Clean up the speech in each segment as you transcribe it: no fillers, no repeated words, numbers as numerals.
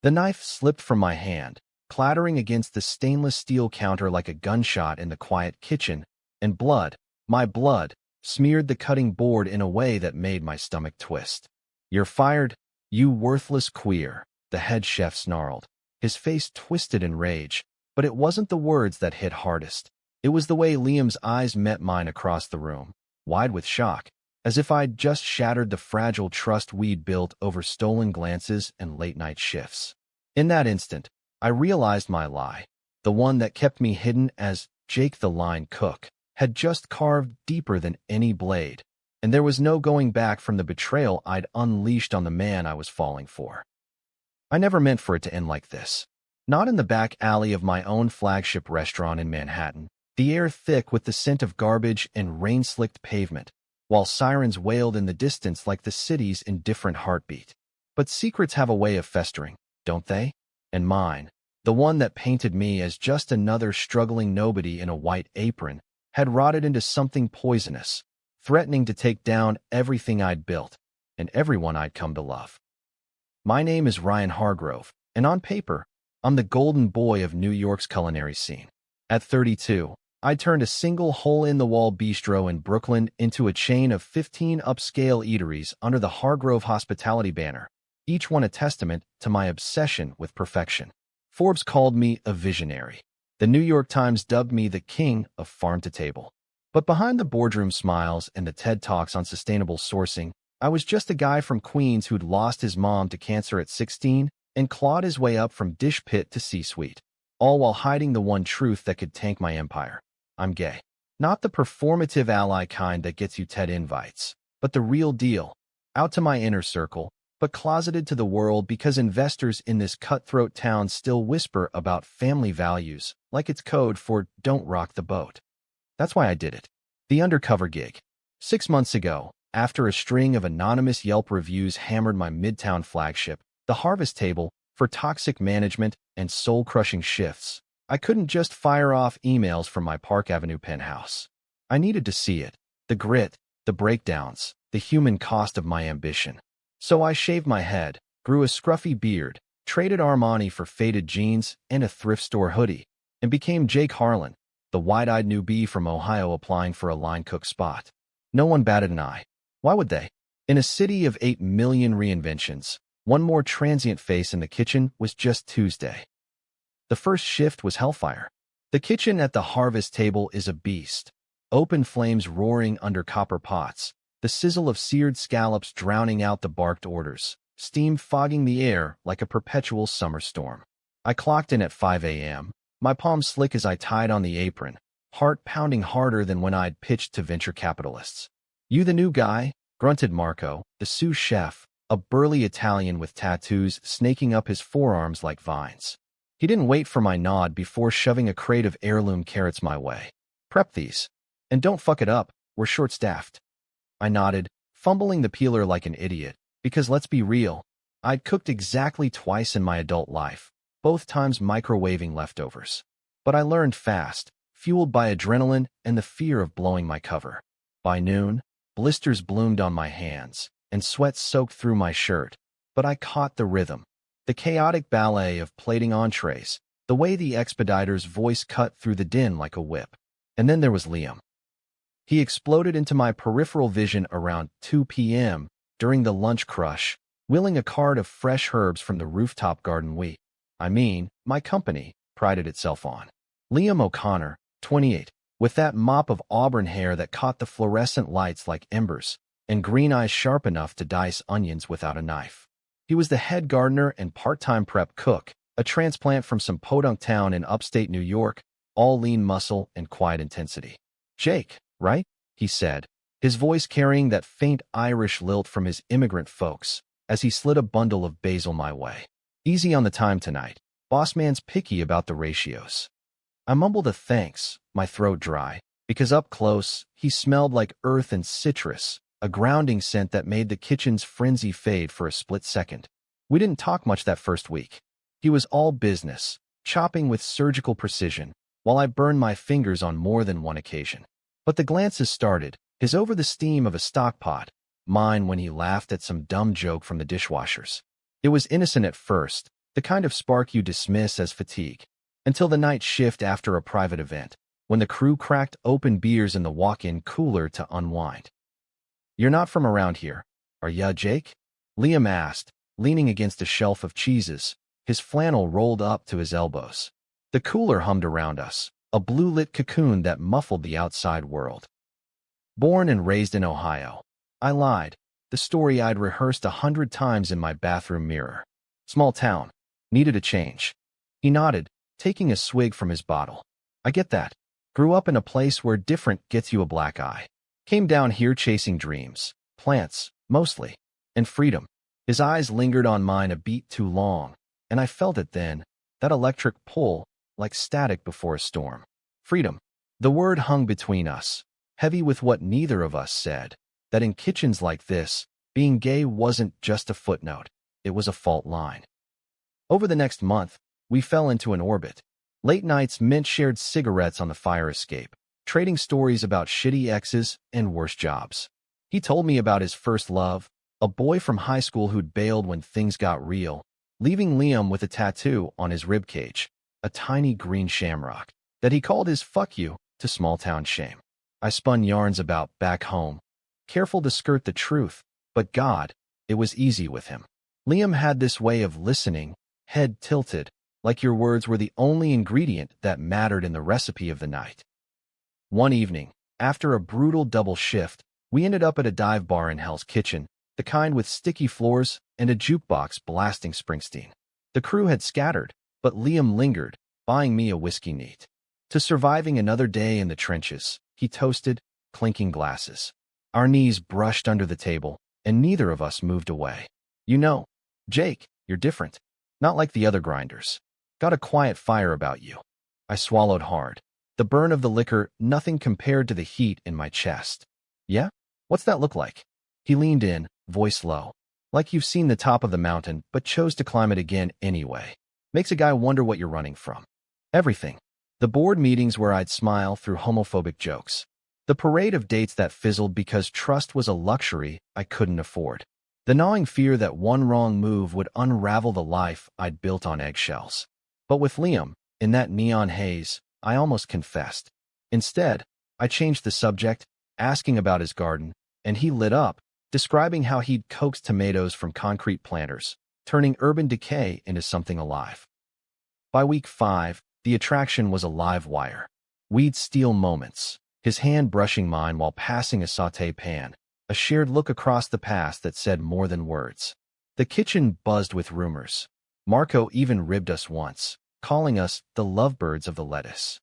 The knife slipped from my hand, clattering against the stainless steel counter like a gunshot in the quiet kitchen, and blood, my blood, smeared the cutting board in a way that made my stomach twist. "You're fired, you worthless queer," the head chef snarled, his face twisted in rage. But it wasn't the words that hit hardest. It was the way Liam's eyes met mine across the room, wide with shock, as if I'd just shattered the fragile trust we'd built over stolen glances and late-night shifts. In that instant, I realized my lie, the one that kept me hidden as Jake the line cook, had just carved deeper than any blade, and there was no going back from the betrayal I'd unleashed on the man I was falling for. I never meant for it to end like this. Not in the back alley of my own flagship restaurant in Manhattan, the air thick with the scent of garbage and rain-slicked pavement, while sirens wailed in the distance like the city's indifferent heartbeat. But secrets have a way of festering, don't they? And mine, the one that painted me as just another struggling nobody in a white apron, had rotted into something poisonous, threatening to take down everything I'd built and everyone I'd come to love. My name is Ryan Hargrove, and on paper, I'm the golden boy of New York's culinary scene. At 32, I turned a single hole-in-the-wall bistro in Brooklyn into a chain of 15 upscale eateries under the Hargrove hospitality banner, each one a testament to my obsession with perfection. Forbes called me a visionary. The New York Times dubbed me the king of farm-to-table. But behind the boardroom smiles and the TED Talks on sustainable sourcing, I was just a guy from Queens who'd lost his mom to cancer at 16 and clawed his way up from dish pit to C-suite, all while hiding the one truth that could tank my empire. I'm gay. Not the performative ally kind that gets you TED invites, but the real deal, out to my inner circle, but closeted to the world because investors in this cutthroat town still whisper about family values like it's code for don't rock the boat. That's why I did it. The Undercover gig. 6 months ago, after a string of anonymous Yelp reviews hammered my Midtown flagship, the Harvest Table, for toxic management and soul-crushing shifts, I couldn't just fire off emails from my Park Avenue penthouse. I needed to see it, the grit, the breakdowns, the human cost of my ambition. So I shaved my head, grew a scruffy beard, traded Armani for faded jeans and a thrift store hoodie, and became Jake Harlan, the wide-eyed newbie from Ohio applying for a line cook spot. No one batted an eye. Why would they? In a city of 8 million reinventions, one more transient face in the kitchen was just Tuesday. The first shift was hellfire. The kitchen at the Harvest Table is a beast. Open flames roaring under copper pots, the sizzle of seared scallops drowning out the barked orders, steam fogging the air like a perpetual summer storm. I clocked in at 5 a.m., my palms slick as I tied on the apron, heart pounding harder than when I'd pitched to venture capitalists. "You the new guy?" grunted Marco, the sous chef, a burly Italian with tattoos snaking up his forearms like vines. He didn't wait for my nod before shoving a crate of heirloom carrots my way. "Prep these. And don't fuck it up, we're short-staffed." I nodded, fumbling the peeler like an idiot, because let's be real, I'd cooked exactly twice in my adult life, both times microwaving leftovers. But I learned fast, fueled by adrenaline and the fear of blowing my cover. By noon, blisters bloomed on my hands, and sweat soaked through my shirt, but I caught the rhythm. The chaotic ballet of plating entrees, the way the expediter's voice cut through the din like a whip. And then there was Liam. He exploded into my peripheral vision around 2 p.m. during the lunch crush, wheeling a cart of fresh herbs from the rooftop garden my company, prided itself on. Liam O'Connor, 28, with that mop of auburn hair that caught the fluorescent lights like embers, and green eyes sharp enough to dice onions without a knife. He was the head gardener and part-time prep cook, a transplant from some podunk town in upstate New York, all lean muscle and quiet intensity. "Jake, right?" he said, his voice carrying that faint Irish lilt from his immigrant folks, as he slid a bundle of basil my way. "Easy on the time tonight. Boss man's picky about the ratios." I mumbled a thanks, my throat dry, because up close, he smelled like earth and citrus, a grounding scent that made the kitchen's frenzy fade for a split second. We didn't talk much that first week. He was all business, chopping with surgical precision, while I burned my fingers on more than one occasion. But the glances started, his over the steam of a stock pot, mine when he laughed at some dumb joke from the dishwashers. It was innocent at first, the kind of spark you dismiss as fatigue, until the night shift after a private event, when the crew cracked open beers in the walk-in cooler to unwind. "You're not from around here, are ya, Jake?" Liam asked, leaning against a shelf of cheeses, his flannel rolled up to his elbows. The cooler hummed around us, a blue-lit cocoon that muffled the outside world. "Born and raised in Ohio." I lied, the story I'd rehearsed 100 times in my bathroom mirror. "Small town. Needed a change." He nodded, taking a swig from his bottle. "I get that. Grew up in a place where different gets you a black eye. Came down here chasing dreams, plants, mostly, and freedom." His eyes lingered on mine a beat too long, and I felt it then, that electric pull, like static before a storm. Freedom. The word hung between us, heavy with what neither of us said, that in kitchens like this, being gay wasn't just a footnote, it was a fault line. Over the next month, we fell into an orbit. Late nights meant shared cigarettes on the fire escape, trading stories about shitty exes and worse jobs. He told me about his first love, a boy from high school who'd bailed when things got real, leaving Liam with a tattoo on his ribcage, a tiny green shamrock, that he called his "fuck you" to small-town shame. I spun yarns about back home, careful to skirt the truth, but God, it was easy with him. Liam had this way of listening, head tilted, like your words were the only ingredient that mattered in the recipe of the night. One evening, after a brutal double shift, we ended up at a dive bar in Hell's Kitchen, the kind with sticky floors and a jukebox blasting Springsteen. The crew had scattered, but Liam lingered, buying me a whiskey neat. To surviving another day in the trenches, he toasted, clinking glasses. Our knees brushed under the table, and neither of us moved away. "You know, Jake, you're different. Not like the other grinders. Got a quiet fire about you." I swallowed hard. The burn of the liquor, nothing compared to the heat in my chest. "Yeah? What's that look like?" He leaned in, voice low. "Like you've seen the top of the mountain, but chose to climb it again anyway. Makes a guy wonder what you're running from." Everything. The board meetings where I'd smile through homophobic jokes. The parade of dates that fizzled because trust was a luxury I couldn't afford. The gnawing fear that one wrong move would unravel the life I'd built on eggshells. But with Liam, in that neon haze, I almost confessed. Instead, I changed the subject, asking about his garden, and he lit up, describing how he'd coaxed tomatoes from concrete planters, turning urban decay into something alive. By week 5, the attraction was a live wire. We'd steal moments, his hand brushing mine while passing a sauté pan, a shared look across the past that said more than words. The kitchen buzzed with rumors. Marco even ribbed us once, calling us the lovebirds of the lettuce.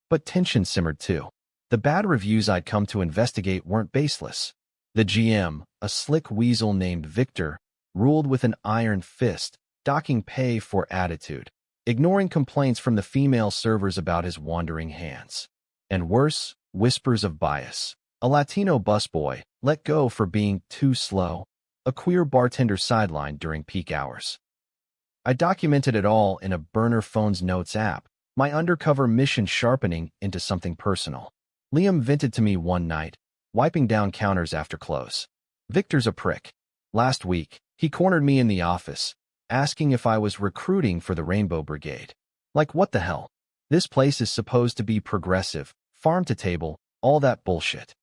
But tension simmered too. The bad reviews I'd come to investigate weren't baseless. The GM, a slick weasel named Victor, ruled with an iron fist, docking pay for attitude, ignoring complaints from the female servers about his wandering hands. And worse, whispers of bias. A Latino busboy let go for being too slow, a queer bartender sidelined during peak hours. I documented it all in a burner phone's notes app, my undercover mission sharpening into something personal. Liam vented to me one night, wiping down counters after close. "Victor's a prick. Last week, he cornered me in the office, asking if I was recruiting for the Rainbow Brigade. Like what the hell? This place is supposed to be progressive, farm to table, all that bullshit."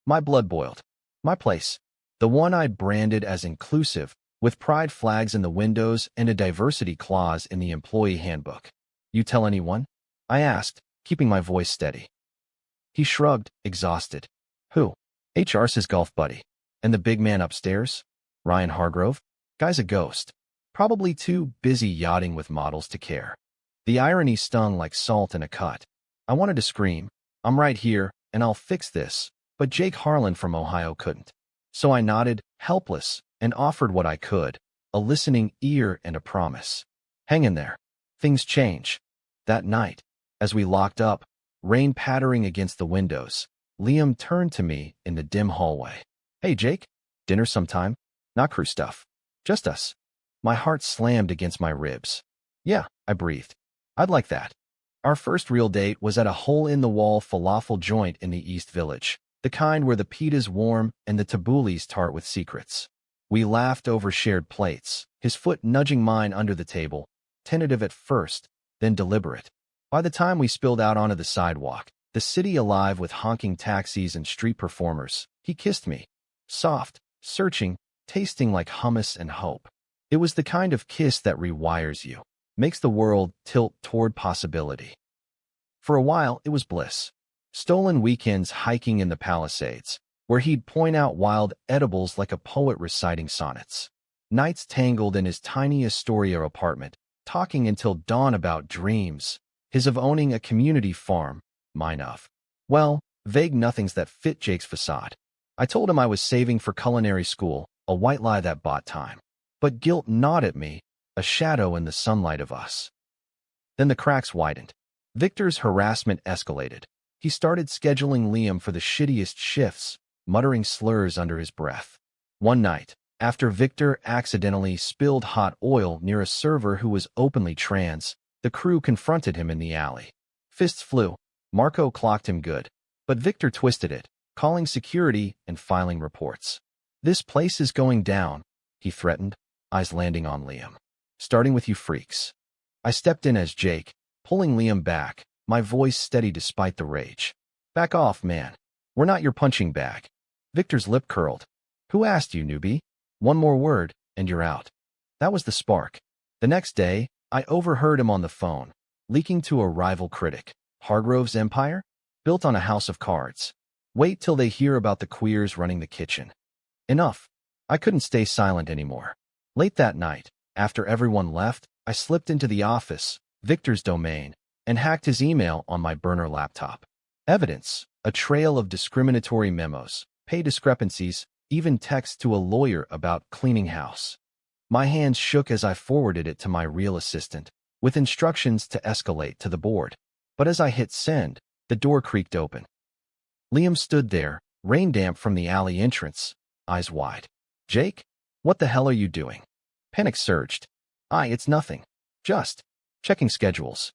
My blood boiled. My place, the one I'd branded as inclusive, with pride flags in the windows and a diversity clause in the employee handbook. "You tell anyone?" I asked, keeping my voice steady. He shrugged, exhausted. "Who?" "HR's his golf buddy. And the big man upstairs? Ryan Hargrove? Guy's a ghost. Probably too busy yachting with models to care." The irony stung like salt in a cut. I wanted to scream, "I'm right here, and I'll fix this," but Jake Harlan from Ohio couldn't. So I nodded, helpless, and offered what I could, a listening ear and a promise. "Hang in there. Things change." That night, as we locked up, rain pattering against the windows, Liam turned to me in the dim hallway. "Hey, Jake, dinner sometime? Not crew stuff. Just us." My heart slammed against my ribs. "Yeah," I breathed. "I'd like that." Our first real date was at a hole-in-the-wall falafel joint in the East Village, the kind where the pita's warm and the tabouleh's tart with secrets. We laughed over shared plates, his foot nudging mine under the table, tentative at first, then deliberate. By the time we spilled out onto the sidewalk, the city alive with honking taxis and street performers, he kissed me. Soft, searching, tasting like hummus and hope. It was the kind of kiss that rewires you, makes the world tilt toward possibility. For a while, it was bliss. Stolen weekends hiking in the Palisades, where he'd point out wild edibles like a poet reciting sonnets. Nights tangled in his tiny Astoria apartment, talking until dawn about dreams, his of owning a community farm, mine of, well, vague nothings that fit Jake's facade. I told him I was saving for culinary school, a white lie that bought time. But guilt gnawed at me, a shadow in the sunlight of us. Then the cracks widened. Victor's harassment escalated. He started scheduling Liam for the shittiest shifts, muttering slurs under his breath. One night, after Victor accidentally spilled hot oil near a server who was openly trans, the crew confronted him in the alley. Fists flew. Marco clocked him good, but Victor twisted it, calling security and filing reports. "This place is going down," he threatened, eyes landing on Liam. "Starting with you freaks." I stepped in as Jake, pulling Liam back, my voice steady despite the rage. "Back off, man. We're not your punching bag." Victor's lip curled. "Who asked you, newbie? One more word, and you're out." That was the spark. The next day, I overheard him on the phone, leaking to a rival critic. Hargrove's empire? Built on a house of cards. Wait till they hear about the queers running the kitchen. Enough. I couldn't stay silent anymore. Late that night, after everyone left, I slipped into the office, Victor's domain, and hacked his email on my burner laptop. Evidence, a trail of discriminatory memos, pay discrepancies, even texts to a lawyer about cleaning house. My hands shook as I forwarded it to my real assistant, with instructions to escalate to the board. But as I hit send, the door creaked open. Liam stood there, rain damp from the alley entrance, eyes wide. "Jake? What the hell are you doing?" Panic surged. It's nothing. Just checking schedules."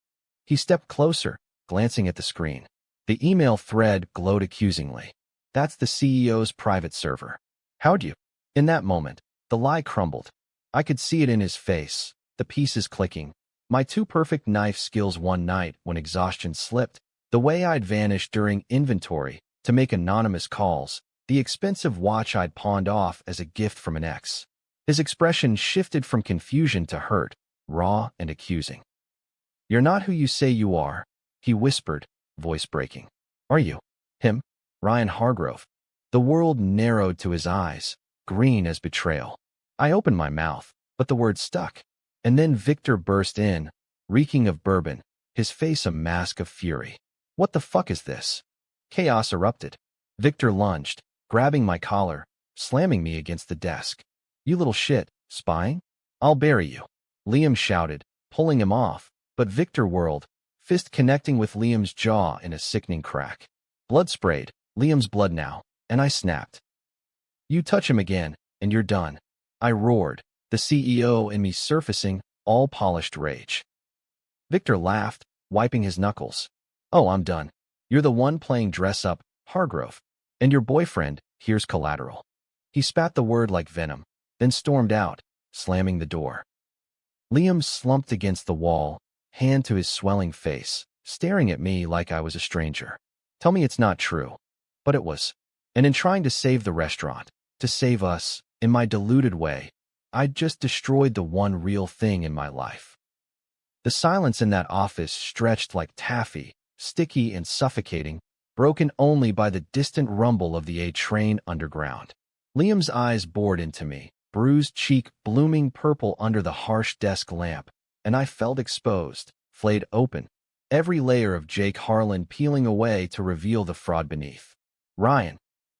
He stepped closer, glancing at the screen. The email thread glowed accusingly. "That's the CEO's private server. How'd you?" In that moment, the lie crumbled. I could see it in his face, the pieces clicking. My too perfect knife skills one night when exhaustion slipped, the way I'd vanished during inventory to make anonymous calls, the expensive watch I'd pawned off as a gift from an ex. His expression shifted from confusion to hurt, raw and accusing. "You're not who you say you are," he whispered, voice breaking. "Are you? Him? Ryan Hargrove?" The world narrowed to his eyes, green as betrayal. I opened my mouth, but the word stuck. And then Victor burst in, reeking of bourbon, his face a mask of fury. "What the fuck is this?" Chaos erupted. Victor lunged, grabbing my collar, slamming me against the desk. "You little shit, spying? I'll bury you." Liam shouted, pulling him off, but Victor whirled, fist connecting with Liam's jaw in a sickening crack. Blood sprayed, Liam's blood now, and I snapped. "You touch him again, and you're done." I roared, the CEO in me surfacing, all polished rage. Victor laughed, wiping his knuckles. "Oh, I'm done. You're the one playing dress-up, Hargrove. And your boyfriend, here's collateral." He spat the word like venom, then stormed out, slamming the door. Liam slumped against the wall, hand to his swelling face, staring at me like I was a stranger. Tell me it's not true. But it was. And in trying to save the restaurant, to save us, in my deluded way, I'd just destroyed the one real thing in my life. The silence in that office stretched like taffy, sticky and suffocating, broken only by the distant rumble of the A train underground. Liam's eyes bored into me, bruised cheek blooming purple under the harsh desk lamp, and I felt exposed, flayed open, every layer of Jake Harlan peeling away to reveal the fraud beneath. "Ryan,"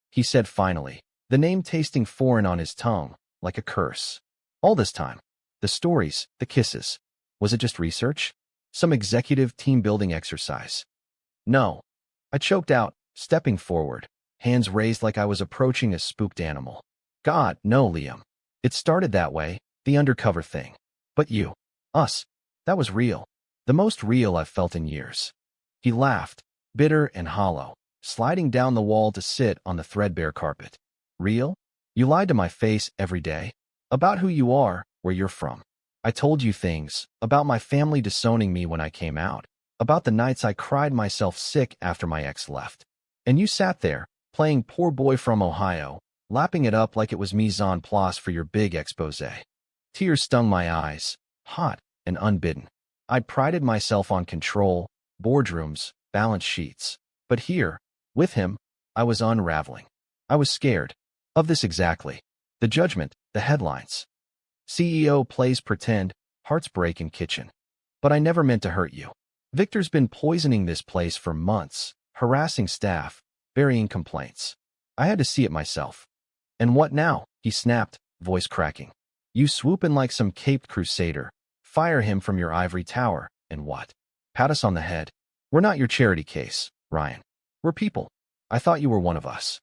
he said finally, the name tasting foreign on his tongue, like a curse. All this time, the stories, the kisses, was it just research? Some executive team-building exercise? "No." I choked out, stepping forward, hands raised like I was approaching a spooked animal. "God, no, Liam. It started that way, the undercover thing. But you, us, that was real. The most real I've felt in years." He laughed, bitter and hollow, sliding down the wall to sit on the threadbare carpet. "Real? You lied to my face every day. About who you are, where you're from. I told you things about my family disowning me when I came out, about the nights I cried myself sick after my ex left. And you sat there, playing poor boy from Ohio, lapping it up like it was mise en place for your big expose. Tears stung my eyes, hot and unbidden. I'd prided myself on control, boardrooms, balance sheets. But here, with him, I was unraveling. I was scared. Of this exactly. The judgment, the headlines. CEO plays pretend, hearts break in kitchen. But I never meant to hurt you. Victor's been poisoning this place for months, harassing staff, burying complaints. I had to see it myself. And what now? He snapped, voice cracking. You swoop in like some caped crusader, fire him from your ivory tower, and what? Pat us on the head. We're not your charity case, Ryan. We're people. I thought you were one of us.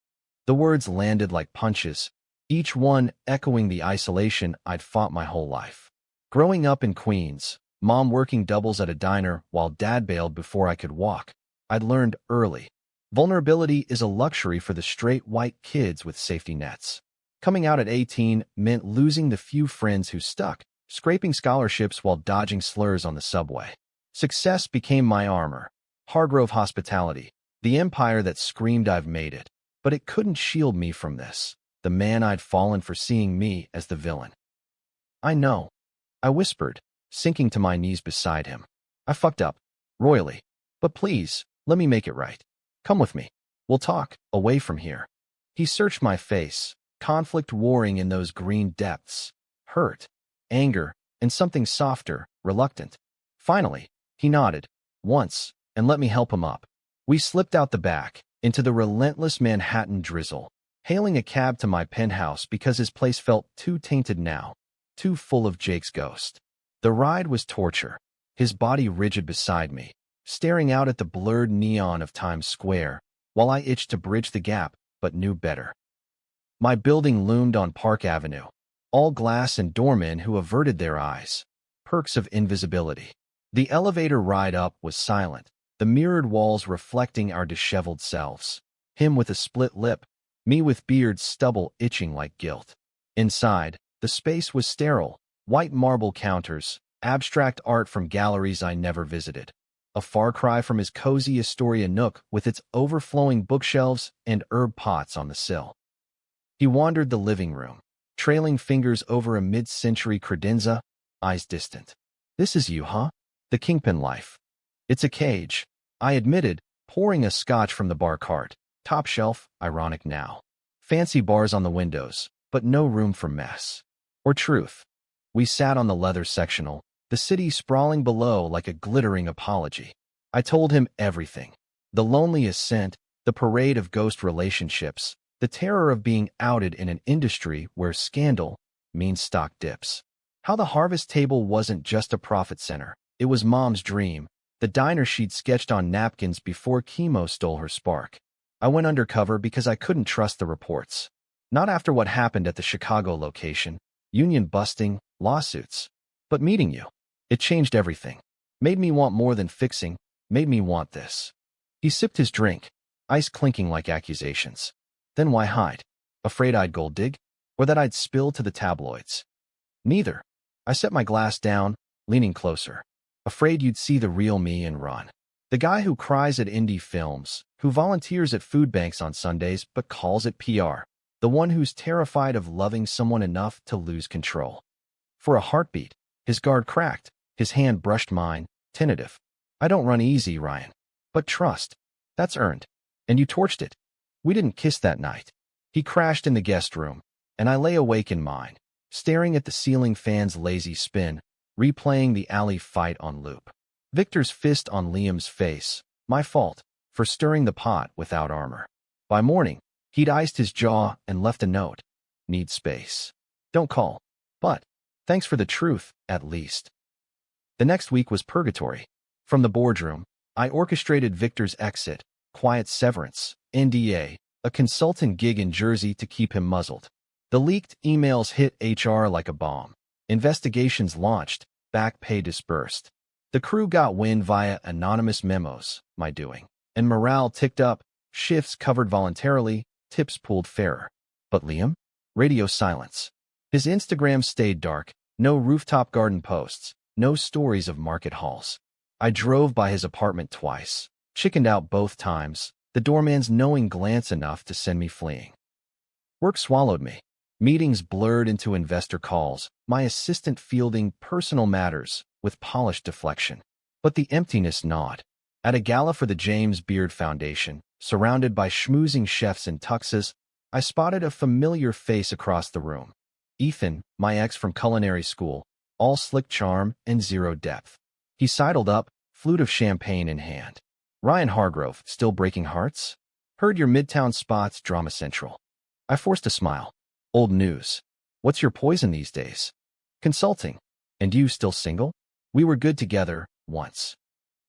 The words landed like punches, each one echoing the isolation I'd fought my whole life. Growing up in Queens, Mom working doubles at a diner while Dad bailed before I could walk, I'd learned early. Vulnerability is a luxury for the straight white kids with safety nets. Coming out at 18 meant losing the few friends who stuck, scraping scholarships while dodging slurs on the subway. Success became my armor. Hargrove hospitality, the empire that screamed I've made it. But it couldn't shield me from this, the man I'd fallen for seeing me as the villain. I know, I whispered, sinking to my knees beside him. I fucked up, royally. But please, let me make it right. Come with me. We'll talk, away from here. He searched my face, conflict warring in those green depths. Hurt, anger, and something softer, reluctant. Finally, he nodded, once, and let me help him up. We slipped out the back, into the relentless Manhattan drizzle, hailing a cab to my penthouse because his place felt too tainted now, too full of Jake's ghost. The ride was torture, his body rigid beside me, staring out at the blurred neon of Times Square, while I itched to bridge the gap, but knew better. My building loomed on Park Avenue, all glass and doormen who averted their eyes. Perks of invisibility. The elevator ride up was silent, the mirrored walls reflecting our disheveled selves. Him with a split lip, me with beard stubble itching like guilt. Inside, the space was sterile, white marble counters, abstract art from galleries I never visited. A far cry from his cozy Astoria nook with its overflowing bookshelves and herb pots on the sill. He wandered the living room, trailing fingers over a mid-century credenza, eyes distant. This is you, huh? The kingpin life. It's a cage, I admitted, pouring a scotch from the bar cart. Top shelf, ironic now. Fancy bars on the windows, but no room for mess. Or truth. We sat on the leather sectional, the city sprawling below like a glittering apology. I told him everything. The lonely ascent, the parade of ghost relationships, the terror of being outed in an industry where scandal means stock dips. How the harvest table wasn't just a profit center. It was Mom's dream, the diner she'd sketched on napkins before chemo stole her spark. I went undercover because I couldn't trust the reports. Not after what happened at the Chicago location, union busting, lawsuits. But meeting you, it changed everything. Made me want more than fixing, made me want this. He sipped his drink, ice clinking like accusations. Then why hide? Afraid I'd gold dig? Or that I'd spill to the tabloids? Neither. I set my glass down, leaning closer. Afraid you'd see the real me and run. The guy who cries at indie films, who volunteers at food banks on Sundays but calls it PR. The one who's terrified of loving someone enough to lose control. For a heartbeat, his guard cracked, his hand brushed mine, tentative. I don't run easy, Ryan. But trust, that's earned. And you torched it. We didn't kiss that night. He crashed in the guest room, and I lay awake in mine, staring at the ceiling fan's lazy spin, replaying the alley fight on loop. Victor's fist on Liam's face, my fault, for stirring the pot without armor. By morning, he'd iced his jaw and left a note. Need space. Don't call. But, thanks for the truth, at least. The next week was purgatory. From the boardroom, I orchestrated Victor's exit, quiet severance, NDA, a consultant gig in Jersey to keep him muzzled. The leaked emails hit HR like a bomb. Investigations launched, back pay dispersed. The crew got wind via anonymous memos, my doing. And morale ticked up, shifts covered voluntarily, tips pooled fairer. But Liam? Radio silence. His Instagram stayed dark, No rooftop garden posts, no stories of market halls. I drove by his apartment twice, chickened out both times, the doorman's knowing glance enough to send me fleeing. Work swallowed me. Meetings blurred into investor calls, my assistant fielding personal matters with polished deflection. But the emptiness gnawed. At a gala for the James Beard Foundation, surrounded by schmoozing chefs in tuxes, I spotted a familiar face across the room. Ethan, my ex from culinary school, all slick charm and zero depth. He sidled up, flute of champagne in hand. Ryan Hargrove, still breaking hearts? Heard your Midtown spots, Drama Central. I forced a smile. Old news. What's your poison these days? Consulting. And you still single? We were good together, once.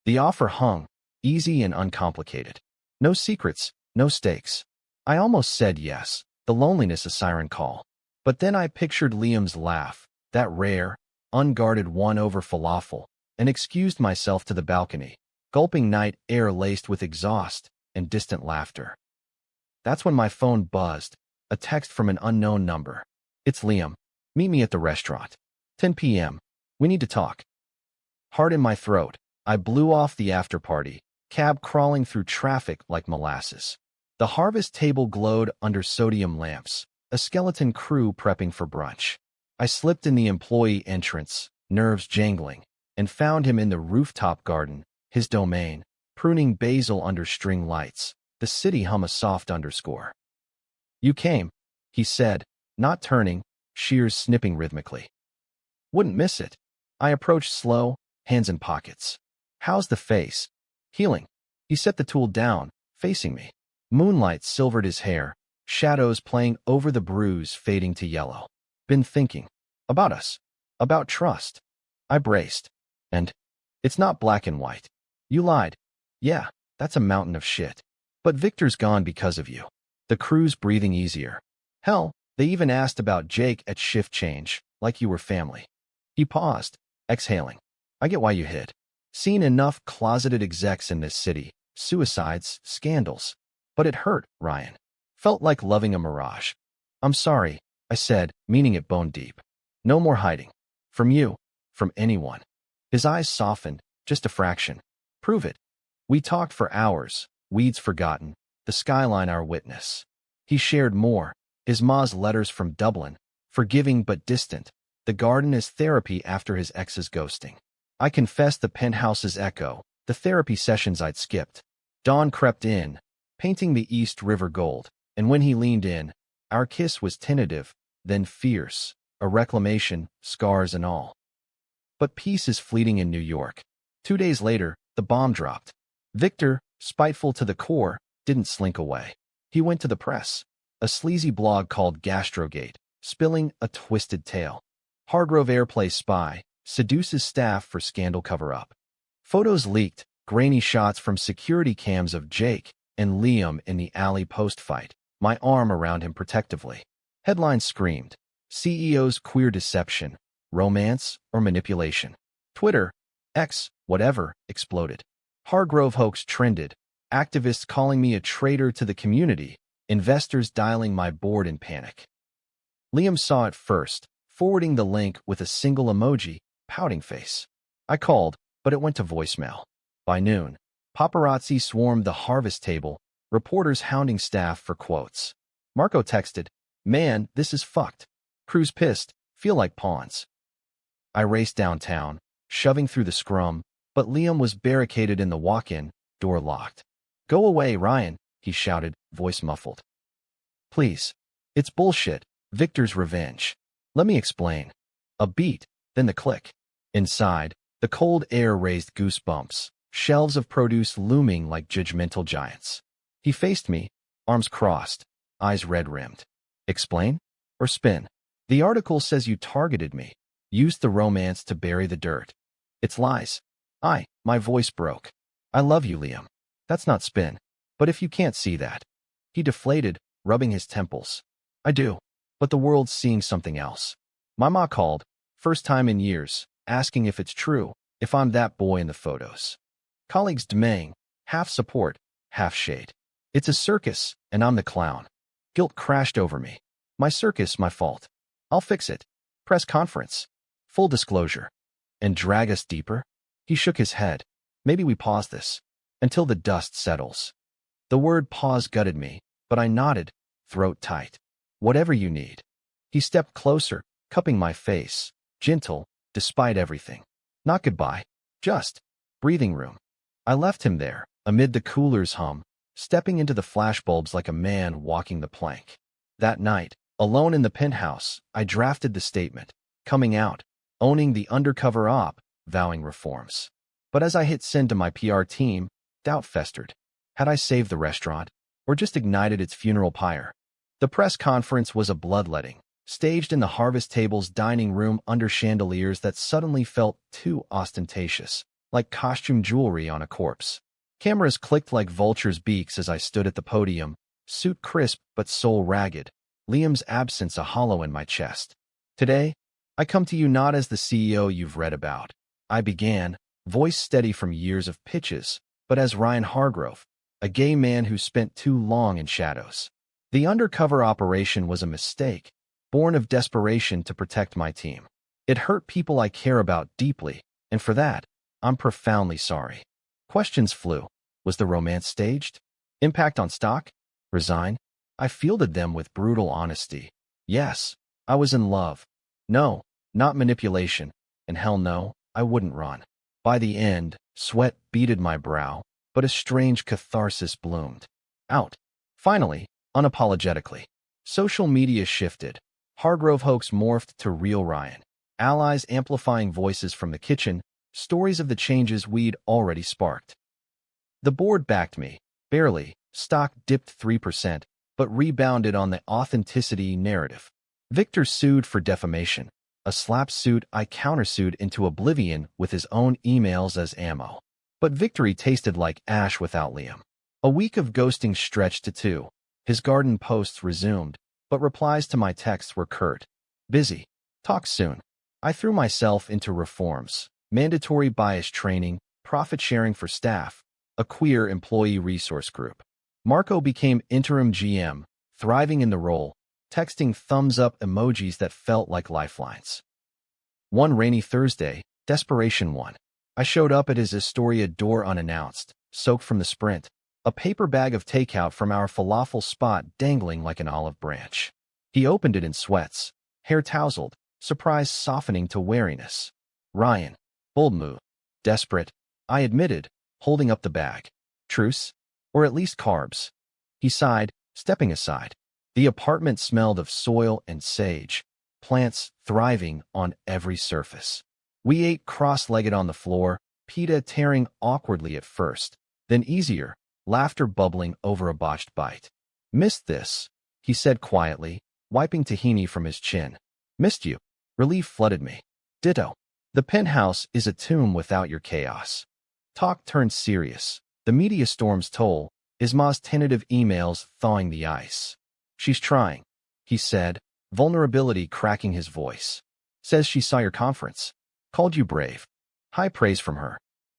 The offer hung, easy and uncomplicated. No secrets, no stakes. I almost said yes, the loneliness a siren call. But then I pictured Liam's laugh, that rare, unguarded one over falafel, and excused myself to the balcony, gulping night air laced with exhaust and distant laughter. That's when my phone buzzed, a text from an unknown number. It's Liam. Meet me at the restaurant. 10 p.m. We need to talk. Heart in my throat, I blew off the after-party, cab crawling through traffic like molasses. The harvest table glowed under sodium lamps, a skeleton crew prepping for brunch. I slipped in the employee entrance, nerves jangling, and found him in the rooftop garden, his domain, pruning basil under string lights, the city hum a soft underscore. You came, he said, not turning, shears snipping rhythmically. Wouldn't miss it. I approached slow, hands in pockets. How's the face? Healing. He set the tool down, facing me. Moonlight silvered his hair, shadows playing over the bruise fading to yellow. Been thinking. About us. About trust. I braced. And it's not black and white. You lied. Yeah, that's a mountain of shit. But Victor's gone because of you. The crew's breathing easier. Hell, they even asked about Jake at shift change, like you were family. He paused, exhaling. I get why you hid. Seen enough closeted execs in this city, suicides, scandals. But it hurt, Ryan. Felt like loving a mirage. I'm sorry, I said, meaning it bone deep. No more hiding. From you, from anyone. His eyes softened, just a fraction. Prove it. We talked for hours, weeds forgotten, the skyline our witness. He shared more, his ma's letters from Dublin, forgiving but distant, the garden as therapy after his ex's ghosting. I confessed the penthouse's echo, the therapy sessions I'd skipped. Dawn crept in, painting the East River gold, and when he leaned in, our kiss was tentative, then fierce, a reclamation, scars and all. But peace is fleeting in New York. 2 days later, the bomb dropped. Victor, spiteful to the core, didn't slink away. He went to the press, a sleazy blog called Gastrogate, spilling a twisted tale. Hargrove airplay spy, seduces staff for scandal cover-up. Photos leaked, grainy shots from security cams of Jake and Liam in the alley post-fight, my arm around him protectively. Headlines screamed, CEO's queer deception, romance or manipulation. Twitter, X, whatever, exploded. Hargrove hoax trended, activists calling me a traitor to the community, investors dialing my board in panic. Liam saw it first, forwarding the link with a single emoji, pouting face. I called, but it went to voicemail. By noon, paparazzi swarmed the harvest table, reporters hounding staff for quotes. Marco texted, "Man, this is fucked. Crew's pissed, feel like pawns." I raced downtown, shoving through the scrum, but Liam was barricaded in the walk-in, door locked. "Go away, Ryan," he shouted, voice muffled. "Please. It's bullshit. Victor's revenge. Let me explain." A beat, then the click. Inside, the cold air raised goosebumps, shelves of produce looming like judgmental giants. He faced me, arms crossed, eyes red-rimmed. "Explain? Or spin? The article says you targeted me, used the romance to bury the dirt. It's lies." My voice broke. "I love you, Liam. That's not spin. But if you can't see that." He deflated, rubbing his temples. "I do. But the world's seeing something else. My ma called, first time in years, asking if it's true, if I'm that boy in the photos." Colleagues demanding, half support, half shade. "It's a circus, and I'm the clown." Guilt crashed over me. My circus, my fault. I'll fix it. Press conference. Full disclosure. And drag us deeper? He shook his head. Maybe we pause this. Until the dust settles. The word pause gutted me, but I nodded, throat tight. Whatever you need. He stepped closer, cupping my face. Gentle, despite everything. Not goodbye. Just breathing room. I left him there, amid the cooler's hum, stepping into the flashbulbs like a man walking the plank. That night, alone in the penthouse, I drafted the statement, coming out, owning the undercover op, vowing reforms. But as I hit send to my PR team, doubt festered. Had I saved the restaurant, or just ignited its funeral pyre? The press conference was a bloodletting, staged in the Harvest Table's dining room under chandeliers that suddenly felt too ostentatious, like costume jewelry on a corpse. Cameras clicked like vultures' beaks as I stood at the podium, suit crisp but soul ragged, Liam's absence a hollow in my chest. Today, I come to you not as the CEO you've read about. I began, voice steady from years of pitches, but as Ryan Hargrove, a gay man who spent too long in shadows. The undercover operation was a mistake, born of desperation to protect my team. It hurt people I care about deeply, and for that, I'm profoundly sorry. Questions flew. Was the romance staged? Impact on stock? Resign? I fielded them with brutal honesty. Yes, I was in love. No, not manipulation. And hell no, I wouldn't run. By the end, sweat beaded my brow, but a strange catharsis bloomed. Out. Finally, unapologetically. Social media shifted. Hargrove hoax morphed to real Ryan. Allies amplifying voices from the kitchen, stories of the changes we'd already sparked. The board backed me. Barely. Stock dipped 3%, but rebounded on the authenticity narrative. Victor sued for defamation. A slap suit I countersued into oblivion with his own emails as ammo. But victory tasted like ash without Liam. A week of ghosting stretched to 2. His garden posts resumed, but replies to my texts were curt. Busy. Talk soon. I threw myself into reforms. Mandatory bias training, profit sharing for staff, a queer employee resource group. Marco became interim GM, thriving in the role, texting thumbs-up emojis that felt like lifelines. One rainy Thursday, desperation won. I showed up at his Astoria door unannounced, soaked from the sprint, a paper bag of takeout from our falafel spot dangling like an olive branch. He opened it in sweats, hair tousled, surprise softening to wariness. Ryan. Bold move. Desperate, I admitted, holding up the bag. Truce? Or at least carbs. He sighed, stepping aside. The apartment smelled of soil and sage, plants thriving on every surface. We ate cross-legged on the floor, pita tearing awkwardly at first, then easier, laughter bubbling over a botched bite. Missed this, he said quietly, wiping tahini from his chin. Missed you. Relief flooded me. Ditto. The penthouse is a tomb without your chaos. Talk turned serious. The media storm's toll, Isma's tentative emails thawing the ice. She's trying, he said, vulnerability cracking his voice. Says she saw your conference. Called you brave. High praise from her.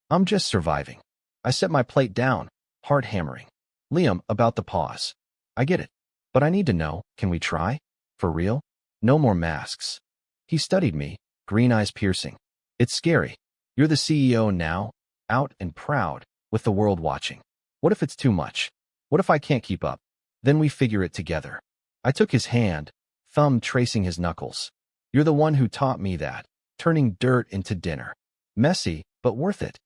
I'm just surviving. I set my plate down, heart hammering. Liam, about the pause. I get it. But I need to know, can we try? For real? No more masks. He studied me, green eyes piercing. It's scary. You're the CEO now, out and proud, with the world watching. What if it's too much? What if I can't keep up? Then we figure it together. I took his hand, thumb tracing his knuckles. You're the one who taught me that, turning dirt into dinner. Messy, but worth it.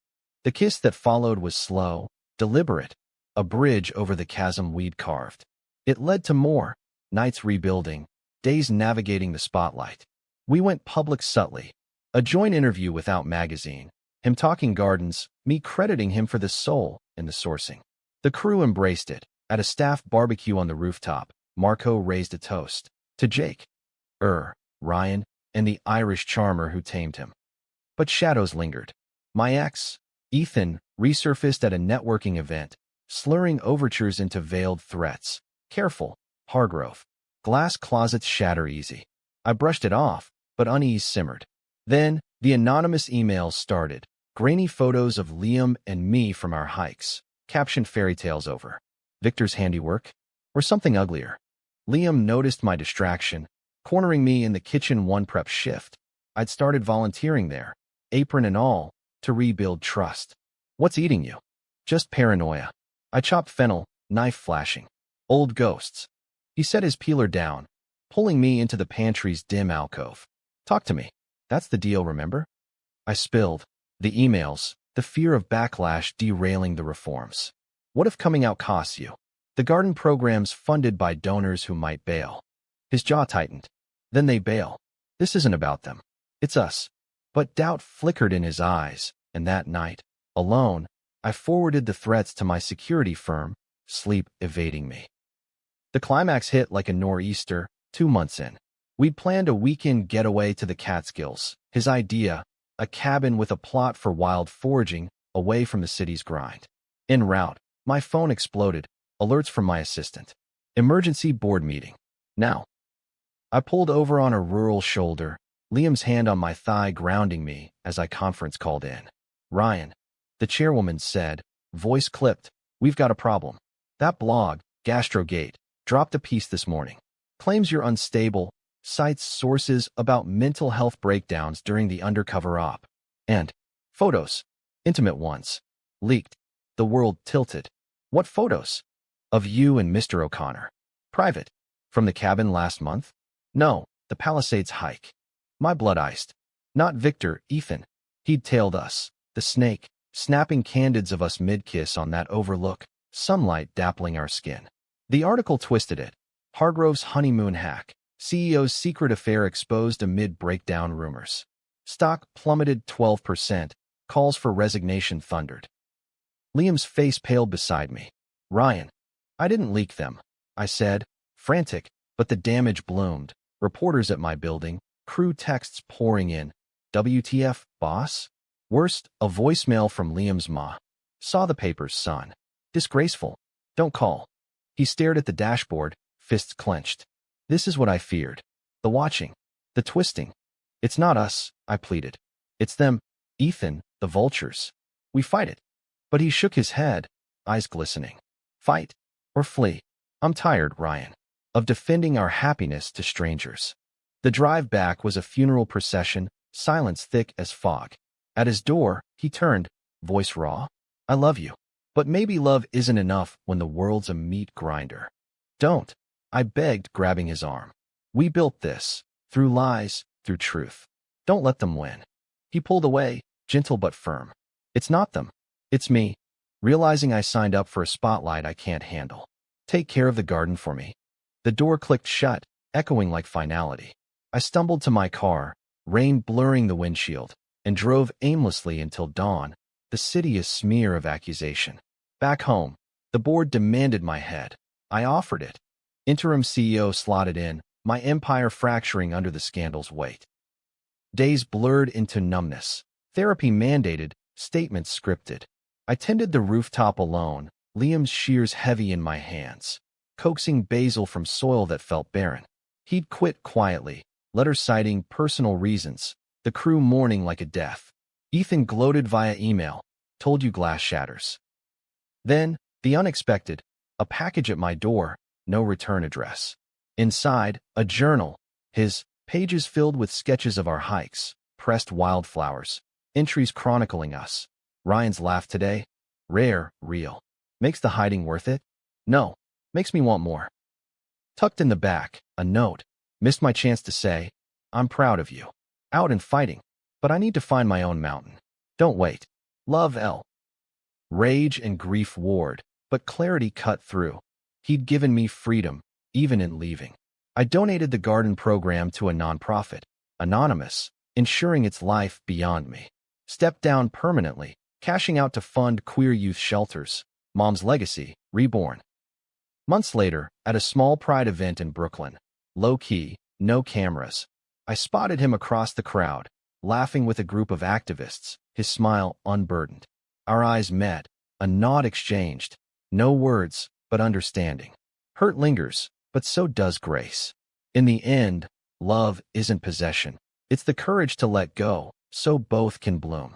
The kiss that followed was slow, deliberate, a bridge over the chasm we'd carved. It led to more, nights rebuilding, days navigating the spotlight. We went public subtly, a joint interview without magazine, him talking gardens, me crediting him for the soul in the sourcing. The crew embraced it. At a staff barbecue on the rooftop, Marco raised a toast. To Jake, Ryan, and the Irish charmer who tamed him. But shadows lingered. My ex, Ethan, resurfaced at a networking event, slurring overtures into veiled threats. Careful, Hargrove. Glass closets shatter easy. I brushed it off, but unease simmered. Then, the anonymous emails started. Grainy photos of Liam and me from our hikes, captioned fairy tales over. Victor's handiwork? Or something uglier? Liam noticed my distraction, cornering me in the kitchen one prep shift. I'd started volunteering there, apron and all, to rebuild trust. What's eating you? Just paranoia. I chopped fennel, knife flashing. Old ghosts. He set his peeler down, pulling me into the pantry's dim alcove. Talk to me. That's the deal, remember? I spilled. The emails, the fear of backlash derailing the reforms. What if coming out costs you? The garden program's funded by donors who might bail. His jaw tightened. Then they bail. This isn't about them. It's us. But doubt flickered in his eyes, and that night, alone, I forwarded the threats to my security firm, sleep evading me. The climax hit like a nor'easter 2 months in. We'd planned a weekend getaway to the Catskills. His idea, a cabin with a plot for wild foraging away from the city's grind. En route, my phone exploded, alerts from my assistant. Emergency board meeting. Now. I pulled over on a rural shoulder, Liam's hand on my thigh grounding me as I conference called in. Ryan, the chairwoman said, voice clipped, we've got a problem. That blog, Gastrogate, dropped a piece this morning. Claims you're unstable, cites sources about mental health breakdowns during the Undercover op. And photos, intimate ones, leaked. The world tilted. What photos? Of you and Mr. O'Connor. Private. From the cabin last month? No, the Palisades hike. My blood iced. Not Victor, Ethan. He'd tailed us, the snake, snapping candids of us mid-kiss on that overlook, sunlight dappling our skin. The article twisted it. Hargrove's honeymoon hack. CEO's secret affair exposed amid breakdown rumors. Stock plummeted 12%. Calls for resignation thundered. Liam's face paled beside me. Ryan, I didn't leak them, I said, frantic, but the damage bloomed. Reporters at my building, crew texts pouring in. WTF, boss? Worst, a voicemail from Liam's ma. Saw the papers, son. Disgraceful. Don't call. He stared at the dashboard, fists clenched. This is what I feared. The watching. The twisting. It's not us, I pleaded. It's them. Ethan, the vultures. We fight it. But he shook his head, eyes glistening. Fight or flee. I'm tired, Ryan, of defending our happiness to strangers. The drive back was a funeral procession, silence thick as fog. At his door, he turned, voice raw. I love you. But maybe love isn't enough when the world's a meat grinder. Don't, I begged, grabbing his arm. We built this, through lies, through truth. Don't let them win. He pulled away, gentle but firm. It's not them. It's me, realizing I signed up for a spotlight I can't handle. Take care of the garden for me. The door clicked shut, echoing like finality. I stumbled to my car, rain blurring the windshield, and drove aimlessly until dawn, the city a smear of accusation. Back home, the board demanded my head. I offered it. Interim CEO slotted in, my empire fracturing under the scandal's weight. Days blurred into numbness. Therapy mandated, statements scripted. I tended the rooftop alone, Liam's shears heavy in my hands, coaxing basil from soil that felt barren. He'd quit quietly, letter citing personal reasons, the crew mourning like a death. Ethan gloated via email, told you glass shatters. Then, the unexpected, a package at my door, no return address. Inside, a journal, his pages filled with sketches of our hikes, pressed wildflowers, entries chronicling us. Ryan's laugh today? Rare, real. Makes the hiding worth it? No. Makes me want more. Tucked in the back, a note. Missed my chance to say, I'm proud of you. Out and fighting. But I need to find my own mountain. Don't wait. Love, L. Rage and grief warred, but clarity cut through. He'd given me freedom, even in leaving. I donated the garden program to a nonprofit, anonymous, ensuring its life beyond me. Stepped down permanently, cashing out to fund queer youth shelters. Mom's legacy, reborn. Months later, at a small pride event in Brooklyn, low-key, no cameras, I spotted him across the crowd, laughing with a group of activists, his smile unburdened. Our eyes met, a nod exchanged. No words, but understanding. Hurt lingers, but so does grace. In the end, love isn't possession. It's the courage to let go, so both can bloom.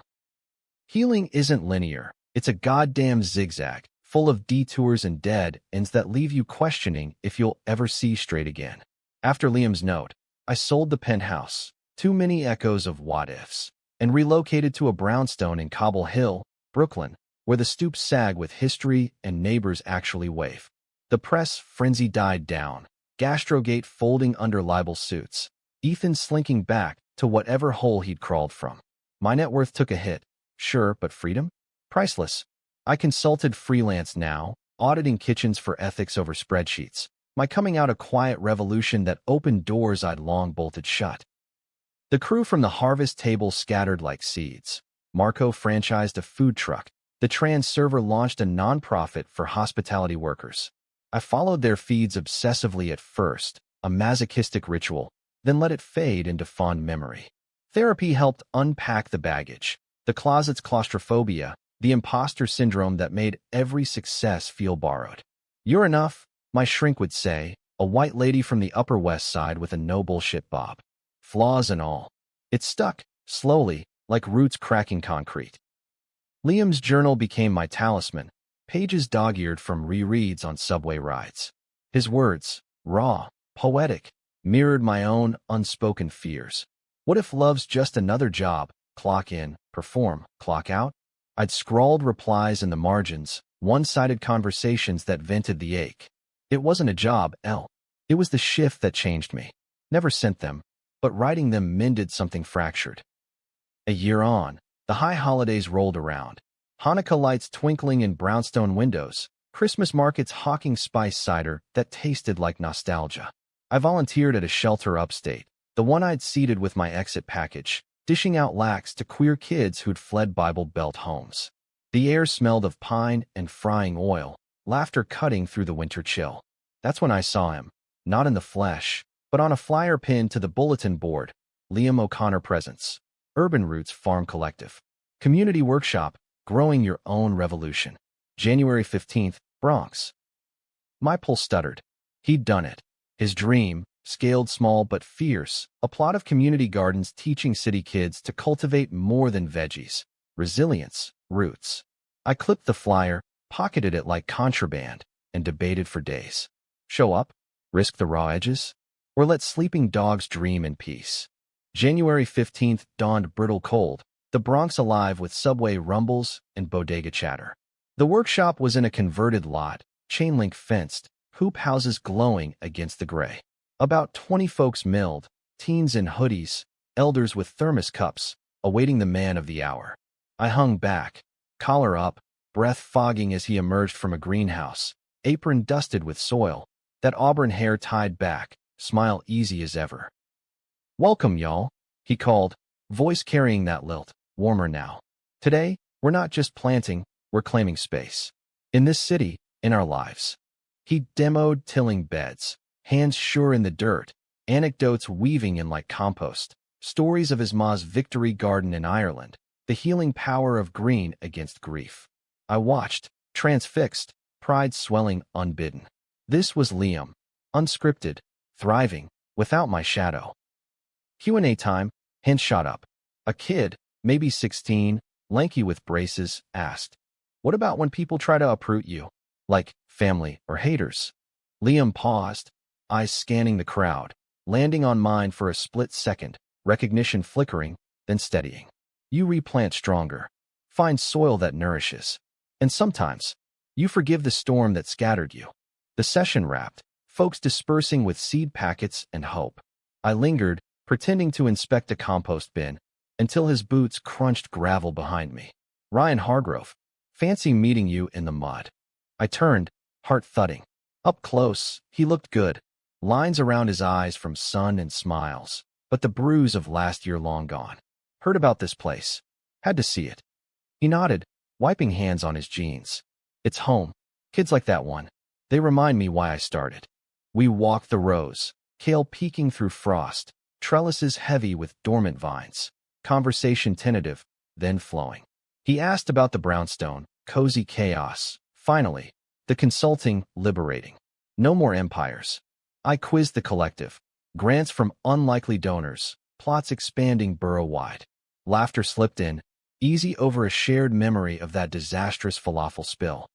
Healing isn't linear. It's a goddamn zigzag, full of detours and dead ends that leave you questioning if you'll ever see straight again. After Liam's note, I sold the penthouse, too many echoes of what-ifs, and relocated to a brownstone in Cobble Hill, Brooklyn, where the stoops sag with history and neighbors actually wave. The press frenzy died down, Gastrogate folding under libel suits, Ethan slinking back to whatever hole he'd crawled from. My net worth took a hit, sure, but freedom? Priceless. I consulted Freelance Now, auditing kitchens for ethics over spreadsheets, my coming out a quiet revolution that opened doors I'd long bolted shut. The crew from the harvest table scattered like seeds. Marco franchised a food truck. The trans server launched a nonprofit for hospitality workers. I followed their feeds obsessively at first, a masochistic ritual, then let it fade into fond memory. Therapy helped unpack the baggage, the closet's claustrophobia, the imposter syndrome that made every success feel borrowed. "You're enough," my shrink would say, a white lady from the Upper West Side with a no-bullshit bob. Flaws and all. It stuck, slowly, like roots cracking concrete. Liam's journal became my talisman, pages dog-eared from rereads on subway rides. His words, raw, poetic, mirrored my own unspoken fears. What if love's just another job? Clock in, perform, clock out? I'd scrawled replies in the margins, one-sided conversations that vented the ache. It wasn't a job, It was the shift that changed me. Never sent them, but writing them mended something fractured. A year on, the high holidays rolled around. Hanukkah lights twinkling in brownstone windows, Christmas markets hawking spice cider that tasted like nostalgia. I volunteered at a shelter upstate, the one I'd seeded with my exit package, dishing out lax to queer kids who'd fled Bible Belt homes. The air smelled of pine and frying oil, laughter cutting through the winter chill. That's when I saw him, not in the flesh, but on a flyer pinned to the bulletin board. Liam O'Connor Presents. Urban Roots Farm Collective. Community Workshop, Growing Your Own Revolution. January 15th, Bronx. My pulse stuttered. He'd done it. His dream, scaled small but fierce, a plot of community gardens teaching city kids to cultivate more than veggies. Resilience, roots. I clipped the flyer, pocketed it like contraband, and debated for days. Show up? Risk the raw edges? Or let sleeping dogs dream in peace? January 15th dawned brittle cold, the Bronx alive with subway rumbles and bodega chatter. The workshop was in a converted lot, chain-link fenced, hoop houses glowing against the gray. About 20 folks milled, teens in hoodies, elders with thermos cups, awaiting the man of the hour. I hung back, collar up, breath fogging as he emerged from a greenhouse, apron dusted with soil, that auburn hair tied back, smile easy as ever. "Welcome, y'all," he called, voice carrying that lilt, warmer now. "Today, we're not just planting, we're claiming space. In this city, in our lives." He demoed tilling beds, hands sure in the dirt, anecdotes weaving in like compost, stories of his ma's victory garden in Ireland, the healing power of green against grief. I watched, transfixed, pride swelling unbidden. This was Liam, unscripted, thriving, without my shadow. Q&A time, hand shot up. A kid, maybe 16, lanky with braces, asked, "What about when people try to uproot you? Like family or haters?" Liam paused, eyes scanning the crowd, landing on mine for a split second, recognition flickering, then steadying. You replant stronger, find soil that nourishes. And sometimes, you forgive the storm that scattered you. The session wrapped, folks dispersing with seed packets and hope. I lingered, pretending to inspect a compost bin, until his boots crunched gravel behind me. "Ryan Hargrove, fancy meeting you in the mud." I turned, heart thudding. Up close, he looked good, lines around his eyes from sun and smiles, but the bruise of last year long gone. "Heard about this place. Had to see it." He nodded, wiping hands on his jeans. "It's home. Kids like that one. They remind me why I started." We walked the rows, kale peeking through frost, trellises heavy with dormant vines, conversation tentative, then flowing. He asked about the brownstone, cozy chaos, finally, the consulting, liberating. No more empires. I quizzed the collective, grants from unlikely donors, plots expanding borough-wide. Laughter slipped in, easy over a shared memory of that disastrous falafel spill.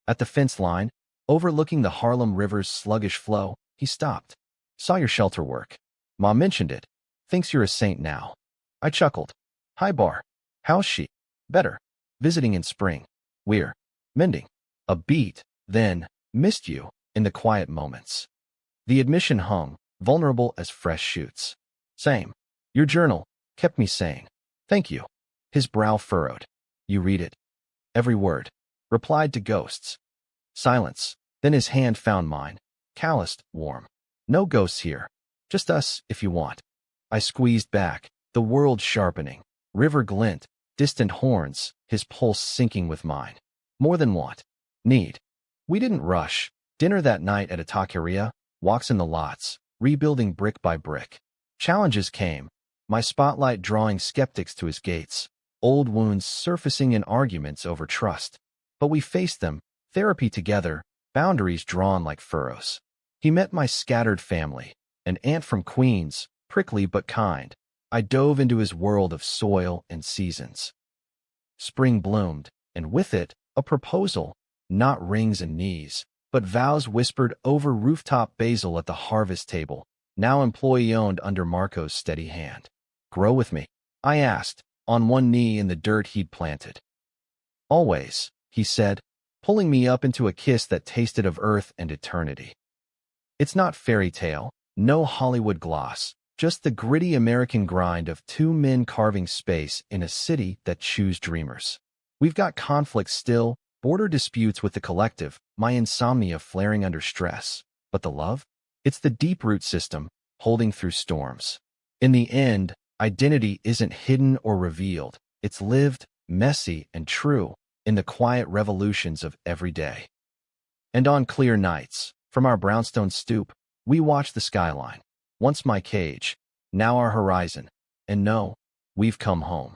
At the fence line, overlooking the Harlem River's sluggish flow, he stopped. "Saw your shelter work. Ma mentioned it. Thinks you're a saint now. I chuckled. Hi, Bar. How's she? Better. Visiting in spring. We're mending. A beat, then, missed you, in the quiet moments. The admission hung, vulnerable as fresh shoots. Same. Your journal kept me sane. Thank you. His brow furrowed. You read it? Every word. Replied to ghosts. Silence. Then his hand found mine. Calloused, warm. No ghosts here. Just us, if you want. I squeezed back, the world sharpening. River glint, distant horns, his pulse syncing with mine. More than want. Need. We didn't rush. Dinner that night at a taqueria, walks in the lots, rebuilding brick by brick. Challenges came, my spotlight drawing skeptics to his gates, old wounds surfacing in arguments over trust. But we faced them, therapy together, boundaries drawn like furrows. He met my scattered family, an aunt from Queens, prickly but kind. I dove into his world of soil and seasons. Spring bloomed, and with it, a proposal, not rings and knees, but vows whispered over rooftop basil at the harvest table, now employee-owned under Marco's steady hand. Grow with me? I asked, on one knee in the dirt he'd planted. Always, he said, pulling me up into a kiss that tasted of earth and eternity. It's not fairy tale, no Hollywood gloss, just the gritty American grind of two men carving space in a city that chews dreamers. We've got conflict still, border disputes with the collective, my insomnia flaring under stress. But the love? It's the deep root system, holding through storms. In the end, identity isn't hidden or revealed. It's lived, messy, and true, in the quiet revolutions of every day. And on clear nights, from our brownstone stoop, we watch the skyline. Once my cage, now our horizon. And know, we've come home.